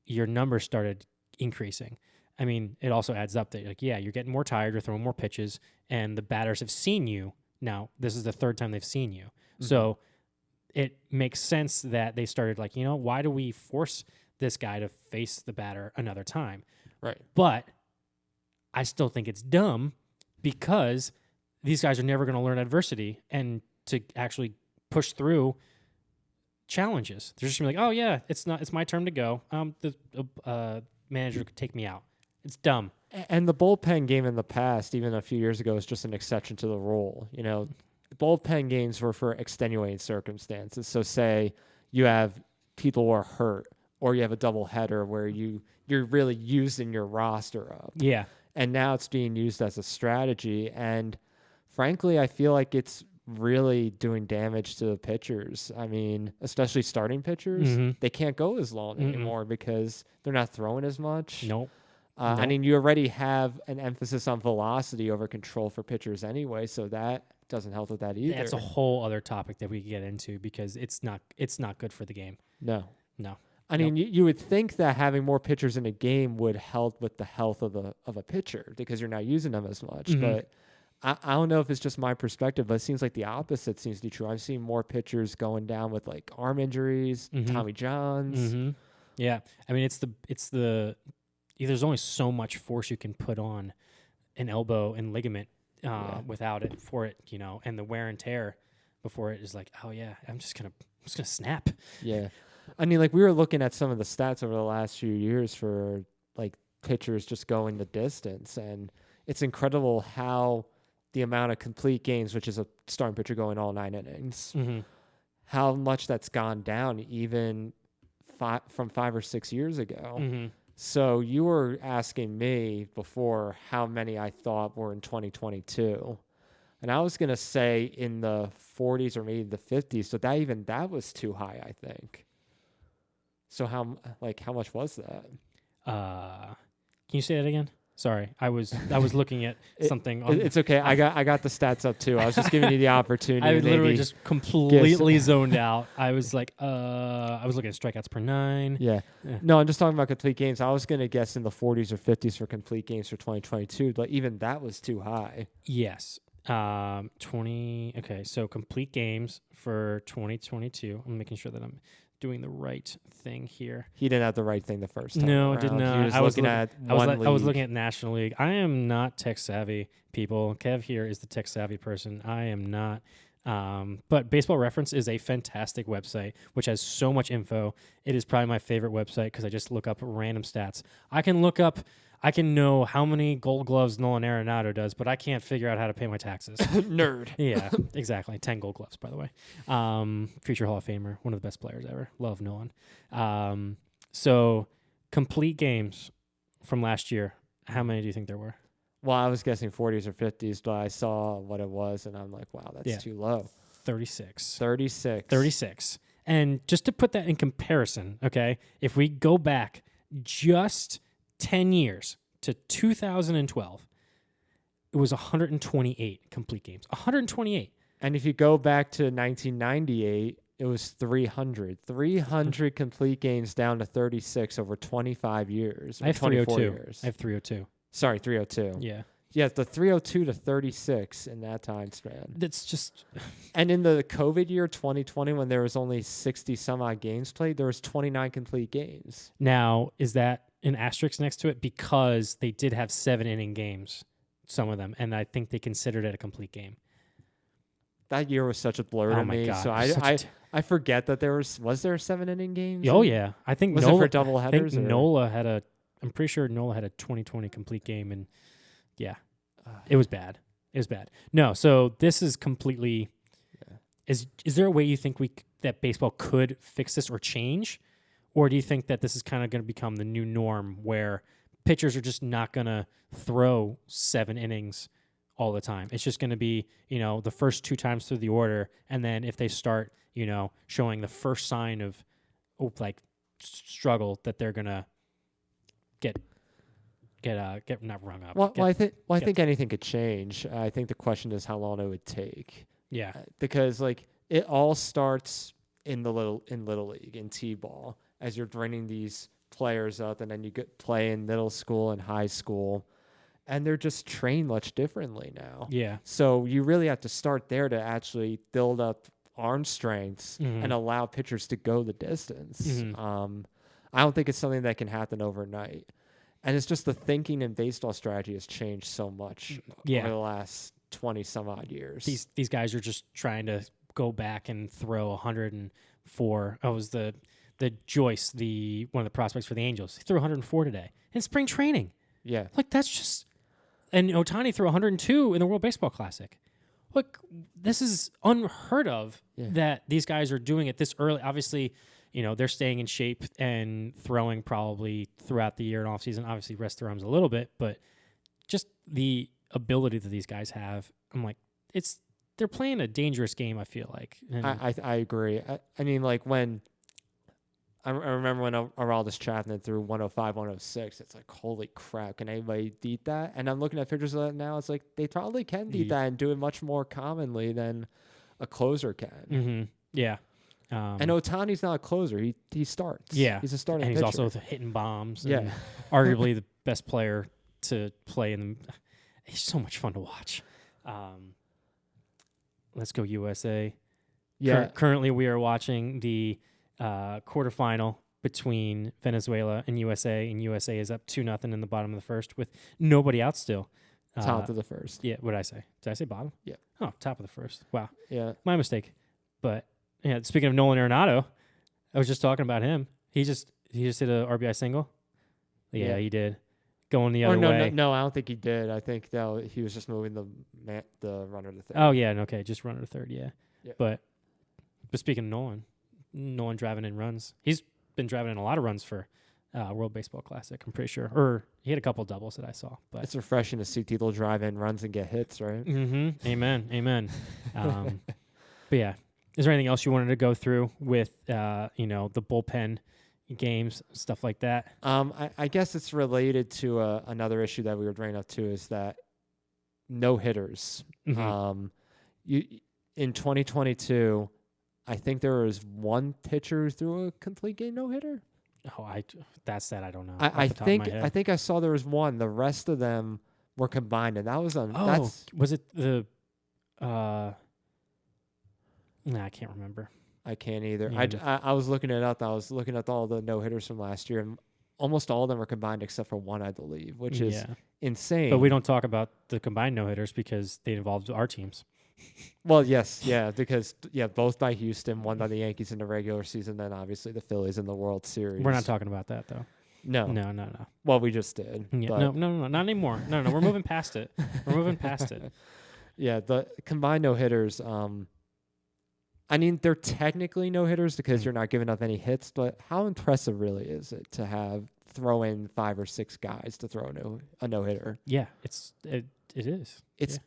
your numbers started increasing. I mean, it also adds up that you're getting more tired, you're throwing more pitches, and the batters have seen you. Now, this is the 3rd time they've seen you. Mm-hmm. So it makes sense that they started why do we force this guy to face the batter another time? Right. But I still think it's dumb because these guys are never going to learn adversity and to actually push through challenges. They're just going to be like, oh, yeah, it's my turn to go. The manager could take me out. It's dumb. And the bullpen game in the past, even a few years ago, was just an exception to the rule. Bullpen games were for extenuating circumstances. So say you have people who are hurt or you have a double header where you're really using your roster up. Yeah. And now it's being used as a strategy. And frankly, I feel like it's really doing damage to the pitchers. I mean, especially starting pitchers. Mm-hmm. They can't go as long anymore because they're not throwing as much. Nope. I mean, you already have an emphasis on velocity over control for pitchers anyway, so that doesn't help with that either. That's a whole other topic that we could get into because it's not good for the game. No. I Nope. mean, you would think that having more pitchers in a game would help with the health of a pitcher because you're not using them as much. Mm-hmm. But I don't know if it's just my perspective, but it seems like the opposite seems to be true. I'm seeing more pitchers going down with arm injuries, Tommy Johns. Mm-hmm. Yeah, I mean, it's the there's only so much force you can put on an elbow and ligament without it for it, and the wear and tear before it is oh yeah, I'm just gonna snap. Yeah, I mean, we were looking at some of the stats over the last few years for pitchers just going the distance, and it's incredible how the amount of complete games, which is a starting pitcher going all 9 innings, how much that's gone down even from 5 or 6 years ago. Mm-hmm. So you were asking me before how many I thought were in 2022. And I was going to say in the 40s or maybe the 50s. So that was too high, I think. So how much was that? Can you say that again? Sorry, I was looking at something. It's okay. I got the stats up too. I was just giving you the opportunity. I to literally maybe just completely zoned out. I was like, I was looking at strikeouts per 9. Yeah. No, I'm just talking about complete games. I was gonna guess in the 40s or 50s for complete games for 2022, but even that was too high. Yes. 20. Okay, so complete games for 2022. I'm making sure that I'm doing the right thing here. He didn't have the right thing the first time. No, around. I did not. He was looking at one league. I was looking at National League. I am not tech savvy, people. Kev here is the tech savvy person. I am not. But Baseball Reference is a fantastic website, which has so much info. It is probably my favorite website because I just look up random stats. I can know how many Gold Gloves Nolan Arenado does, but I can't figure out how to pay my taxes. Nerd. Yeah, exactly. 10 Gold Gloves, by the way. Future Hall of Famer, one of the best players ever. Love Nolan. So complete games from last year. How many do you think there were? Well, I was guessing 40s or 50s, but I saw what it was, and I'm like, wow, that's too low. 36. 36. And just to put that in comparison, okay, if we go back just 10 years to 2012, it was 128 complete games. 128. And if you go back to 1998, it was 300. 300 complete games down to 36 over 25 years. I have 24 302. years. I have 302. Sorry, 302. Yeah. Yeah, the 302 to 36 in that time span. That's just... And in the COVID year, 2020, when there was only 60 some odd games played, there was 29 complete games. Now, is that an asterisk next to it? Because they did have 7-inning games, some of them, and I think they considered it a complete game. That year was such a blur to me. God, So I forget that there was there 7-inning games? Oh, yeah. I think Was Nola, it for doubleheaders? I think Nola had I'm pretty sure Nola had a 2020 complete game, and yeah, it was bad. It was bad. No, so this is completely... Yeah. Is there a way you think that baseball could fix this or change? Or do you think that this is kind of going to become the new norm where pitchers are just not going to throw 7 innings all the time? It's just going to be, the first 2 times through the order, and then if they start, showing the first sign of struggle, that they're going to get not rung up. I think anything could change. I think the question is how long it would take. Yeah, because it all starts in little league in t-ball as you're bringing these players up, and then you play in middle school and high school, and they're just trained much differently now. Yeah. So you really have to start there to actually build up arm strengths and allow pitchers to go the distance. Mm-hmm. I don't think it's something that can happen overnight. And it's just the thinking and baseball strategy has changed so much over the last 20 some odd years. These guys are just trying to go back and throw 104. Oh, it was the Joyce, one of the prospects for the Angels. He threw 104 today in spring training. Yeah. That's just... And Ohtani threw 102 in the World Baseball Classic. Look, this is unheard of that these guys are doing it this early. Obviously, they're staying in shape and throwing probably throughout the year and off season. Obviously, rest their arms a little bit, but just the ability that these guys have, I'm like, they're playing a dangerous game, I feel like. And I agree. I mean, when I remember when Aroldis Chapman threw 105, 106, it's like, holy crap, can anybody beat that? And I'm looking at pictures of that now, it's like they probably can beat that and do it much more commonly than a closer can. Mm-hmm. Yeah. And Ohtani's not a closer. He starts. Yeah. He's a starting pitcher. And he's also hitting bombs. And arguably the best player to play in the... He's so much fun to watch. Let's go USA. Yeah. Currently, we are watching the quarterfinal between Venezuela and USA is up 2-0 in the bottom of the first with nobody out still. Top of the first. Yeah, what did I say? Did I say bottom? Yeah. Oh, top of the first. Wow. Yeah. My mistake. But yeah, speaking of Nolan Arenado, I was just talking about him. He just hit a RBI single. Yeah, he did. Going the other way. No, I don't think he did. I think that he was just moving the runner to third. Oh yeah, okay, just runner to third. Yeah. But speaking of Nolan driving in runs. He's been driving in a lot of runs for World Baseball Classic, I'm pretty sure. Or he had a couple doubles that I saw. But it's refreshing to see people drive in runs and get hits, right? Mm-hmm. Amen. But yeah, is there anything else you wanted to go through with the bullpen games, stuff like that. I guess it's related to another issue that we were bringing up too, is that no hitters. Mhm. You in 2022, I think there was one pitcher who threw a complete game no hitter. Oh, that's that I don't know I off the top of my think head. I saw there was one. The rest of them were combined, and that was Oh, that's was it the? I can't remember. I can't either. Yeah. I was looking it up. I was looking at all the no hitters from last year, and almost all of them were combined except for one, I believe, which is Yeah. insane. But we don't talk about the combined no hitters because they involved our teams. Well, yes, yeah, because both by Houston, one by the Yankees in the regular season, then obviously the Phillies in the World Series. We're not talking about that though. No, No. well, we just did. Yeah, but no, not anymore. No, we're moving past it. We're moving past it. Yeah, the combined no hitters. I mean, they're technically no hitters because you're not giving up any hits, but how impressive really is it to have throw in 5 or 6 guys to throw a no hitter? Yeah, it is. It's.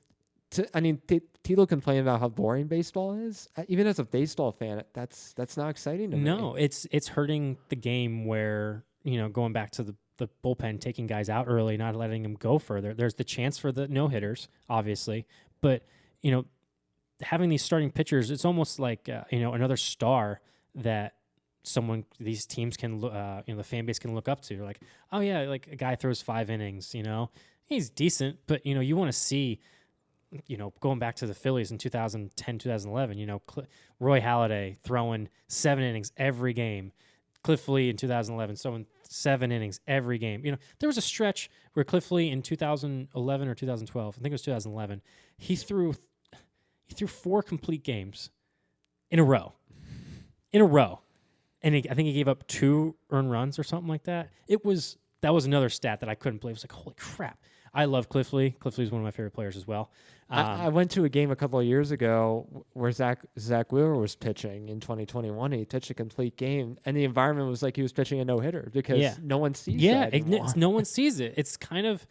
I mean, Tito complained about how boring baseball is. Even as a baseball fan, that's not exciting to me. No, it's hurting the game where, going back to the bullpen, taking guys out early, not letting them go further. There's the chance for the no hitters, obviously, but having these starting pitchers, it's almost like another star that these teams can the fan base can look up to. Like, oh yeah, like a guy throws 5 innings, he's decent, but you want to see. Going back to the Phillies in 2010, 2011, Roy Halladay throwing 7 innings every game. Cliff Lee in 2011 throwing 7 innings every game. There was a stretch where Cliff Lee in 2011 or 2012, I think it was 2011, he threw 4 complete games in a row. And I think he gave up 2 earned runs or something like that. That was another stat that I couldn't believe. It was like, holy crap. I love Cliff Lee. Cliff Lee is one of my favorite players as well. I went to a game a couple of years ago where Zach Wheeler was pitching in 2021. He pitched a complete game, and the environment was like he was pitching a no-hitter because no one sees that anymore. No one sees it. It's kind of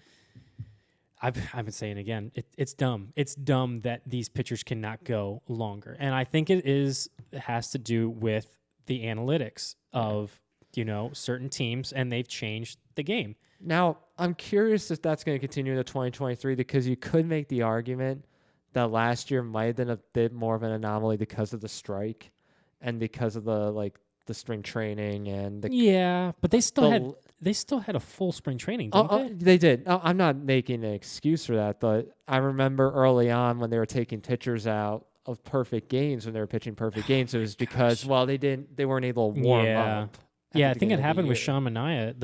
– I've been saying again, it's dumb. It's dumb that these pitchers cannot go longer. And I think it has to do with the analytics of, certain teams, and they've changed the game. Now, I'm curious if that's going to continue into 2023 because you could make the argument that last year might have been a bit more of an anomaly because of the strike and because of the spring training and but they still had a full spring training, didn't they? They did. I'm not making an excuse for that, but I remember early on when they were taking pitchers out of perfect games when they were pitching perfect games, it was because they weren't able to warm up. Yeah, I think it happened with Sean Manaea.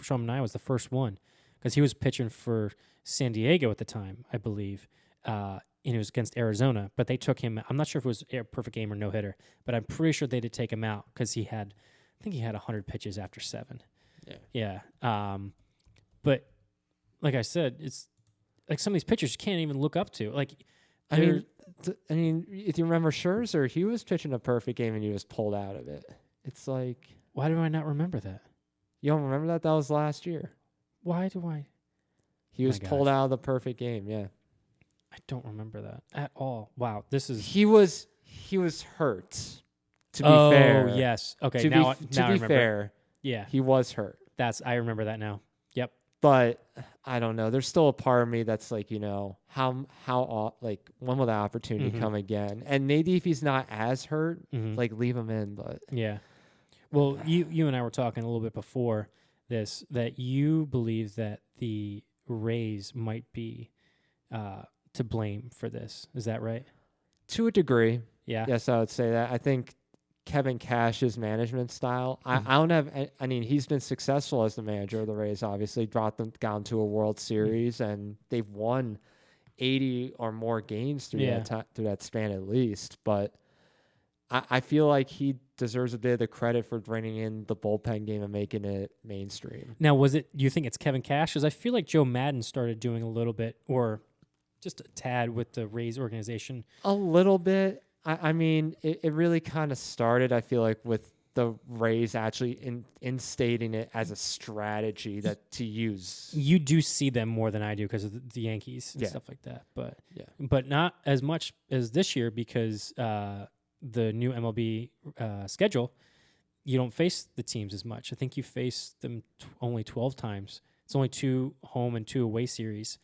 Sean Manaea was the first one because he was pitching for San Diego at the time, I believe. And it was against Arizona, but they took him. I'm not sure if it was a perfect game or no hitter, but I'm pretty sure they did take him out because I think he had 100 pitches after 7. Yeah. But like I said, it's like some of these pitchers you can't even look up to. Like, I mean, if you remember Scherzer, he was pitching a perfect game and he was pulled out of it. It's like, why do I not remember that? You don't remember that? That was last year. Why do I? He was pulled out of the perfect game. Yeah. I don't remember that at all. Wow, this is. He was hurt. To be fair. Oh yes. Okay. To now be I remember. fair. Yeah. He was hurt. I remember that now. Yep. But I don't know. There's still a part of me that's like, how when will that opportunity come again? And maybe if he's not as hurt, leave him in. But yeah. Well, you and I were talking a little bit before this that you believe that the Rays might be to blame for this. Is that right? To a degree. Yeah. Yes, I would say that. I think Kevin Cash's management style, I don't have, I mean, he's been successful as the manager of the Rays, obviously, brought them down to a World Series, and they've won 80 or more games through that span at least. But I feel like he deserves a bit of the credit for bringing in the bullpen game and making it mainstream. Now, you think it's Kevin Cash? Because I feel like Joe Madden started doing a little bit, or just a tad with the Rays organization. A little bit. I mean, it really kind of started, I feel like, with the Rays actually instating it as a strategy to use. You do see them more than I do because of the Yankees and stuff like that. But not as much as this year because the new MLB schedule, you don't face the teams as much. I think you face them only 12 times. It's only 2 home and 2 away series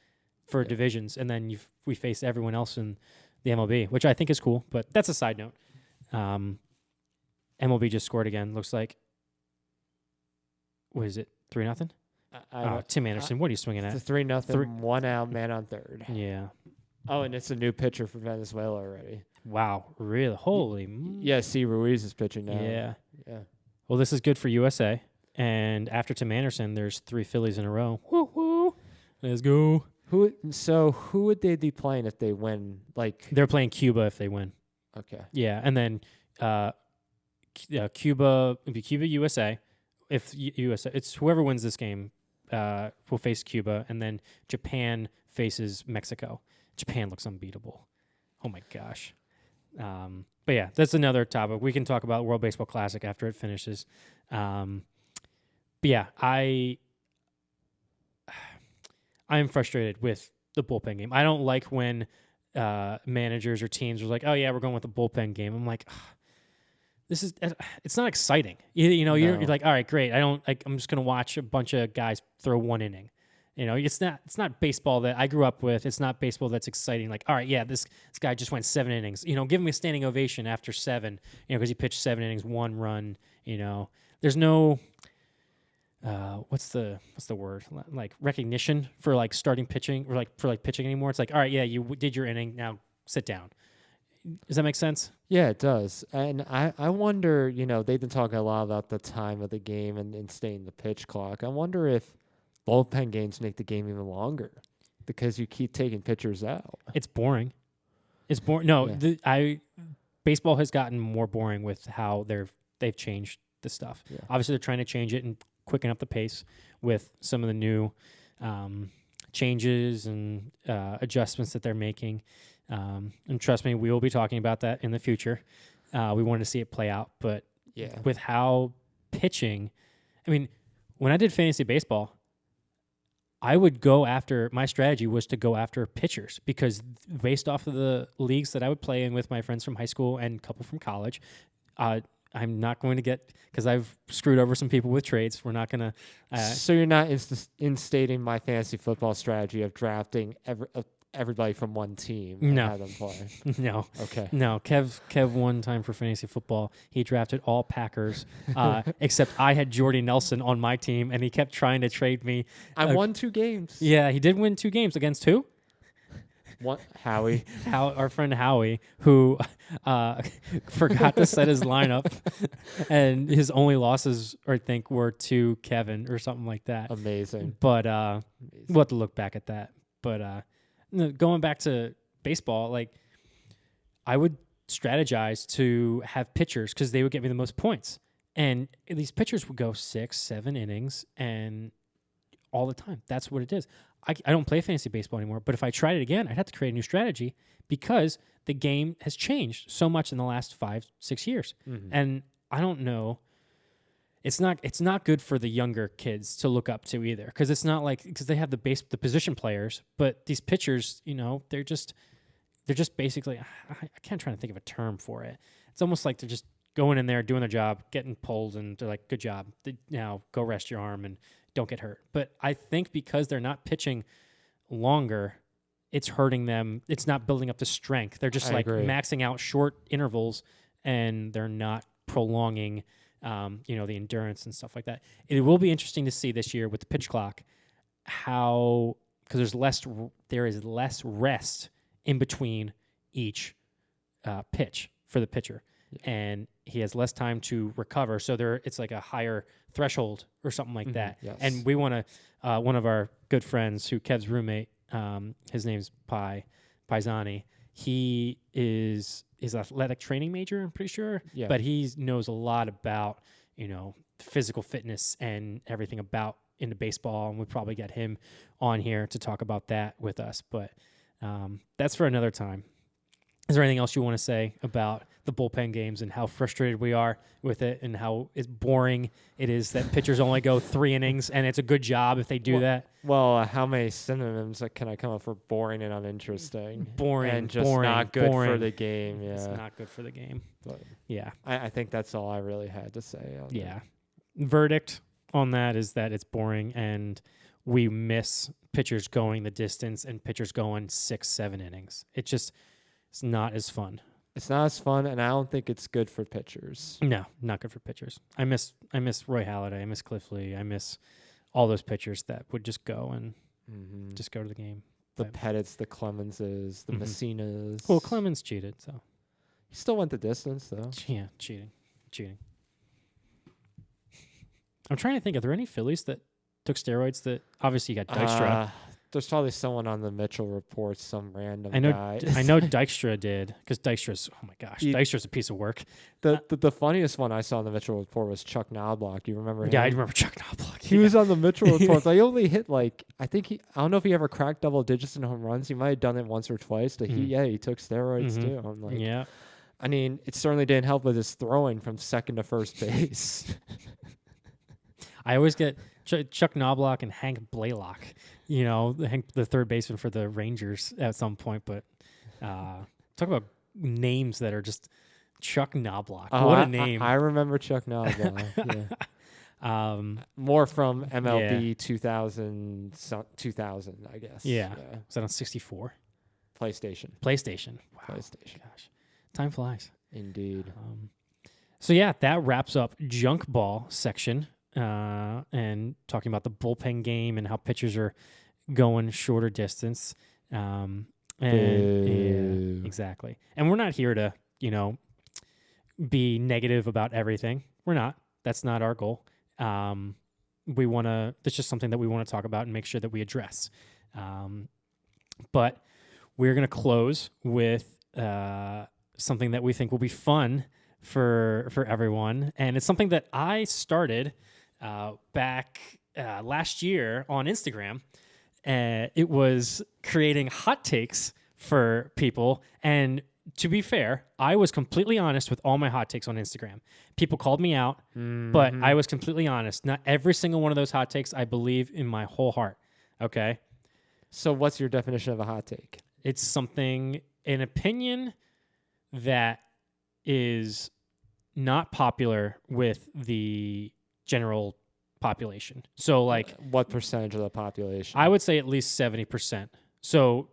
for divisions, and then we face everyone else in the MLB, which I think is cool, but that's a side note. MLB just scored again. Looks like, what is it, 3-0? Tim Anderson, what are you swinging at? It's a 3-0, 1 out, man on third. Yeah. Oh, and it's a new pitcher for Venezuela already. Wow, really? Holy. Yeah, C. Ruiz is pitching now. Yeah. Yeah. Well, this is good for USA. And after Tim Anderson, there's 3 Phillies in a row. Woo woo. Let's go. Who would they be playing if they win? Like, they're playing Cuba if they win. Okay. Yeah, and then Cuba, it'd be Cuba, USA. If USA, it's whoever wins this game will face Cuba, and then Japan faces Mexico. Japan looks unbeatable. Oh my gosh. But yeah, that's another topic. We can talk about World Baseball Classic after it finishes. But yeah, I am frustrated with the bullpen game. I don't like when managers or teams are like, "Oh yeah, we're going with the bullpen game." I'm like, it's not exciting. You're like, all right, great. I'm just gonna watch a bunch of guys throw 1 inning. It's not baseball that I grew up with. It's not baseball that's exciting. Like, all right, yeah, this guy just went 7 innings. Give him a standing ovation after 7. Because he pitched 7 innings, 1 run. There's no what's the word, like recognition for like starting pitching or like for like pitching anymore. It's like, all right, yeah, you did your inning. Now sit down. Does that make sense? Yeah, it does. And I wonder, they've been talking a lot about the time of the game and staying the pitch clock. I wonder if bullpen games make the game even longer because you keep taking pitchers out. It's boring. It's boring. No, Yeah. Baseball has gotten more boring with how they've changed the stuff. Yeah. Obviously, they're trying to change it and quicken up the pace with some of the new changes and adjustments that they're making. And trust me, we will be talking about that in the future. We want to see it play out, but with how pitching, when I did fantasy baseball, I would go after, my strategy was to go after pitchers because based off of the leagues that I would play in with my friends from high school and a couple from college, I'm not going to get, because I've screwed over some people with trades. We're not going to. So you're not instating my fantasy football strategy of drafting everybody from one team and have them play? No. Okay. No. Kev one time for fantasy football, he drafted all Packers, except I had Jordy Nelson on my team, and he kept trying to trade me. I won 2 games. Yeah, he did win 2 games against who? Howie. Our friend Howie, who forgot to set his lineup, and his only losses, I think, were to Kevin or something like that. Amazing. But we'll have to look back at that. But going back to baseball, like I would strategize to have pitchers because they would get me the most points, and these pitchers would go 6, 7 innings and all the time. That's what it is. I don't play fantasy baseball anymore, but if I tried it again, I'd have to create a new strategy because the game has changed so much in the last 5-6 years. Mm-hmm. And I don't know. It's not good for the younger kids to look up to either because it's not like, because they have the position players, but these pitchers, they're just basically, I can't try to think of a term for it. It's almost like they're just going in there, doing their job, getting pulled, and they're like, good job. Now go rest your arm and don't get hurt. But I think because they're not pitching longer, it's hurting them. It's not building up the strength. They're just maxing out short intervals, and they're not prolonging, the endurance and stuff like that. It will be interesting to see this year with the pitch clock how, because there is less rest in between each pitch for the pitcher. Yeah. And he has less time to recover. So it's like a higher threshold or something like that. Yes. And we want to, one of our good friends Kev's roommate, his name's Paisani. He is athletic training major, I'm pretty sure. Yeah. But he knows a lot about, physical fitness and everything about into baseball. And we'll probably get him on here to talk about that with us. But that's for another time. Is there anything else you want to say about the bullpen games and how frustrated we are with it and how it's boring it is that pitchers only go 3 innings, and it's a good job if they do that. Well, how many synonyms can I come up for boring and uninteresting? Boring, and just boring, not good boring. for the game. Yeah, It's not good for the game. But Yeah. I think that's all I really had to say. On Yeah. Verdict on that is that it's boring, and we miss pitchers going the distance and pitchers going 6-7 innings. It's not as fun. It's not as fun, and I don't think it's good for pitchers. No, not good for pitchers. I miss Roy Halladay. I miss Cliff Lee. I miss all those pitchers that would just go and just go to the game. The Pettits, the Clemenses, the Messinas. Well, Clemens cheated, so he still went the distance, though. yeah, cheating. I'm trying to think. Are there any Phillies that took steroids? That obviously you got Dykstra. There's probably someone on the Mitchell report, some random I know. guy. I know Dykstra did, because Dykstra's. Oh my gosh, Dykstra's a piece of work. The funniest one I saw on the Mitchell report was Chuck Knobloch. You remember him? Yeah, I remember Chuck Knobloch. He was on the Mitchell report. They only hit I don't know if he ever cracked double digits in home runs. He might have done it once or twice. But he took steroids too. I'm like, yeah. I mean, it certainly didn't help with his throwing from second to first base. I always get Chuck Knobloch and Hank Blaylock, the third baseman for the Rangers at some point. But talk about names that are just Chuck Knobloch. What a name. I remember Chuck Knobloch. Yeah. More from MLB 2000, I guess. Yeah. Was that on 64? PlayStation. Wow. PlayStation. Gosh. Time flies. Indeed. So, yeah, that wraps up junk ball section. And talking about the bullpen game and how pitchers are going shorter distance. Yeah, exactly. And we're not here to, be negative about everything. We're not. That's not our goal. That's just something that we want to talk about and make sure that we address. But we're going to close with something that we think will be fun for everyone. And it's something that I started back last year on Instagram. It was creating hot takes for people. And to be fair, I was completely honest with all my hot takes on Instagram. People called me out, but I was completely honest. Not every single one of those hot takes I believe in my whole heart. Okay? So what's your definition of a hot take? It's an opinion that is not popular with the general population. So what percentage of the population? I would say at least 70%. So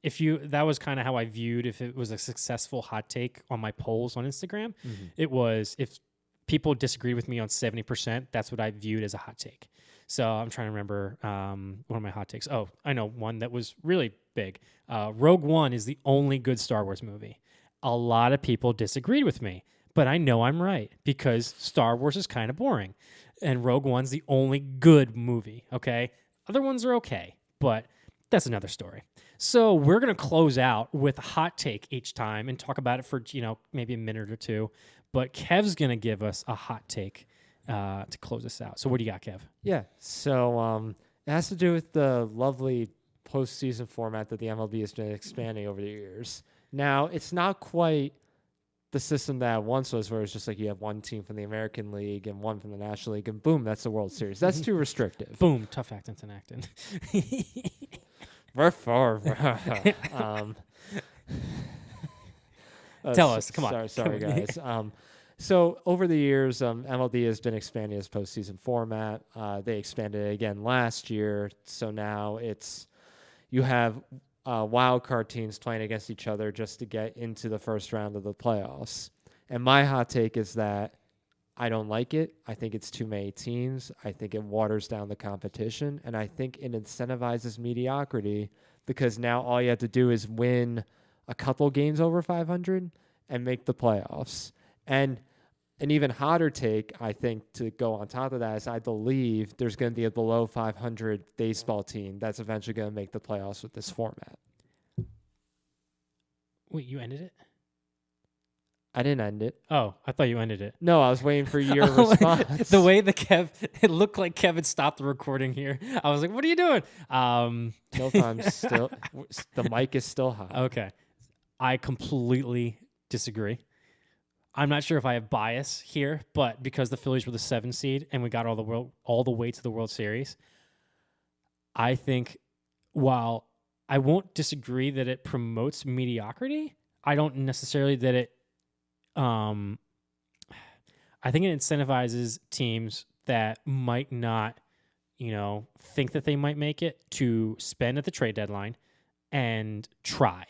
that was kind of how I viewed if it was a successful hot take on my polls on Instagram. It was, if people disagreed with me on 70%, that's what I viewed as a hot take. So I'm trying to remember one of my hot takes. Oh, I know one that was really big. Rogue One is the only good Star Wars movie. A lot of people disagreed with me, but I know I'm right because Star Wars is kind of boring. And Rogue One's the only good movie, okay? Other ones are okay, but that's another story. So we're going to close out with a hot take each time and talk about it for, maybe a minute or two. But Kev's going to give us a hot take to close us out. So what do you got, Kev? Yeah, so it has to do with the lovely postseason format that the MLB has been expanding over the years. Now, it's not quite the system that it once was, where it's just like you have one team from the American League and one from the National League, and boom, that's the World Series. That's too restrictive. Boom, tough actin' and actin'. Tell us, come on. Sorry, guys. So over the years, MLB has been expanding its postseason format. They expanded it again last year, so now you have wild card teams playing against each other just to get into the first round of the playoffs. And my hot take is that I don't like it. I think it's too many teams. I think it waters down the competition, and I think it incentivizes mediocrity because now all you have to do is win a couple games over 500 and make the playoffs. And an even hotter take, I think, to go on top of that is I believe there's going to be a below 500 baseball team that's eventually going to make the playoffs with this format. Wait, you ended it? I didn't end it. Oh, I thought you ended it. No, I was waiting for your response. The way it looked like Kevin stopped the recording here. I was like, what are you doing? Nope, the mic is still hot. Okay. I completely disagree. I'm not sure if I have bias here, but because the Phillies were the 7 seed and we got all the way to the World Series, I think while I won't disagree that it promotes mediocrity, I don't necessarily that it I think it incentivizes teams that might not, think that they might make it to spend at the trade deadline and try,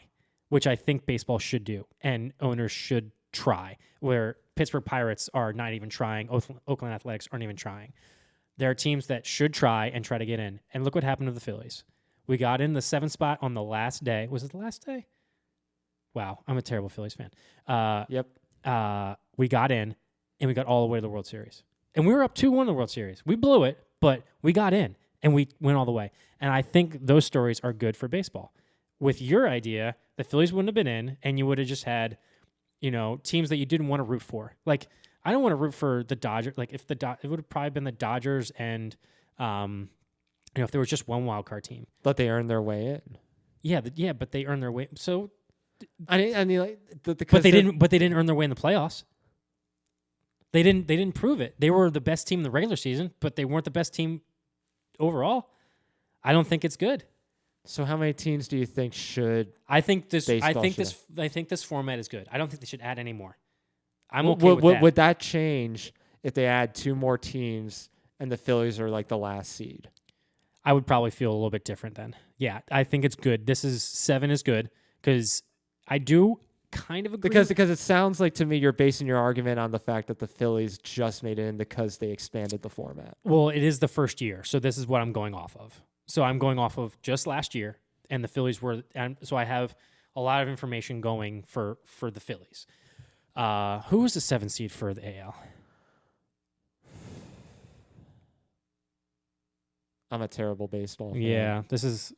which I think baseball should do and owners should try, where Pittsburgh Pirates are not even trying. Oakland Athletics aren't even trying. There are teams that should try and try to get in. And look what happened to the Phillies. We got in the 7th spot on the last day. Was it the last day? Wow, I'm a terrible Phillies fan. Yep. We got in, and we got all the way to the World Series. And we were up 2-1 in the World Series. We blew it, but we got in, and we went all the way. And I think those stories are good for baseball. With your idea, the Phillies wouldn't have been in, and you would have just had, teams that you didn't want to root for. Like, I don't want to root for the Dodgers. Like, if it would have probably been the Dodgers and, if there was just one wild card team. But they earned their way in. Yeah, but they earned their way. So, but they didn't earn their way in the playoffs. They didn't prove it. They were the best team in the regular season, but they weren't the best team overall. I don't think it's good. So how many teams do you think should? I think this format is good. I don't think they should add any more. I'm okay with that. Would that change if they add 2 more teams and the Phillies are like the last seed? I would probably feel a little bit different then. Yeah, I think it's good. 7 is good because I do kind of agree. Because it sounds like to me you're basing your argument on the fact that the Phillies just made it in because they expanded the format. Well, it is the first year, so this is what I'm going off of. So I'm going off of just last year, and the Phillies were, and so I have a lot of information going for the Phillies. Who was the 7th seed for the AL? I'm a terrible baseball fan. Yeah,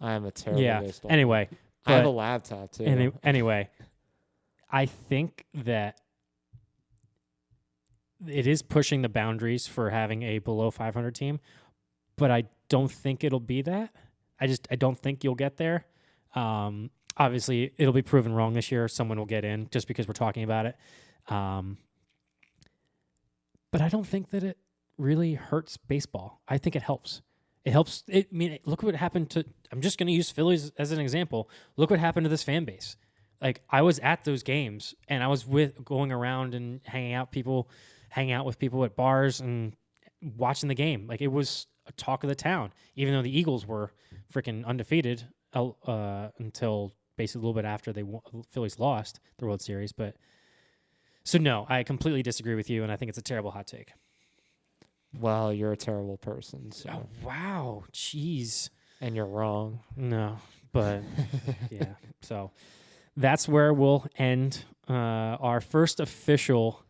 I am a terrible baseball fan. Anyway. I have a laptop, too. Anyway, I think that it is pushing the boundaries for having a below 500 team, but I don't think it'll be that. I don't think you'll get there. Obviously, it'll be proven wrong this year. Someone will get in just because we're talking about it. But I don't think that it really hurts baseball. I think it helps. It helps. Look what happened to. I'm just going to use Phillies as an example. Look what happened to this fan base. Like, I was at those games, and I was going around and hanging out with people at bars and watching the game. Like, it was a talk of the town, even though the Eagles were freaking undefeated until basically a little bit after Phillies lost the World Series. But so no, I completely disagree with you, and I think it's a terrible hot take. Well, you're a terrible person. So. Oh, wow. Jeez. And you're wrong. No, but yeah. So that's where we'll end our first official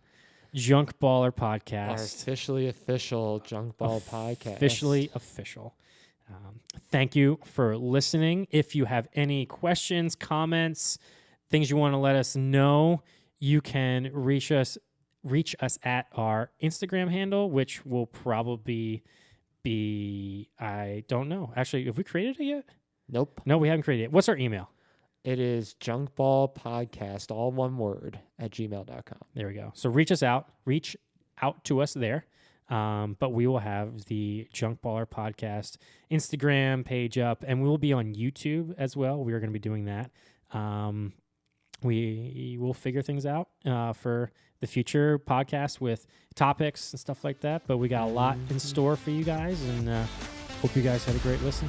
Junk Baller podcast. Our officially official Junk Ball podcast. Officially official. Thank you for listening. If you have any questions, comments, things you want to let us know, you can reach us at our Instagram handle, which will probably be, I don't know. Actually, have we created it yet? Nope. No, we haven't created it. What's our email? It is junkballpodcast, all one word, @gmail.com. There we go. So reach out to us there. But we will have the Junk Baller Podcast Instagram page up, and we will be on YouTube as well. We are going to be doing that. We will figure things out for the future podcast with topics and stuff like that. But we got a lot in store for you guys, and hope you guys had a great listen.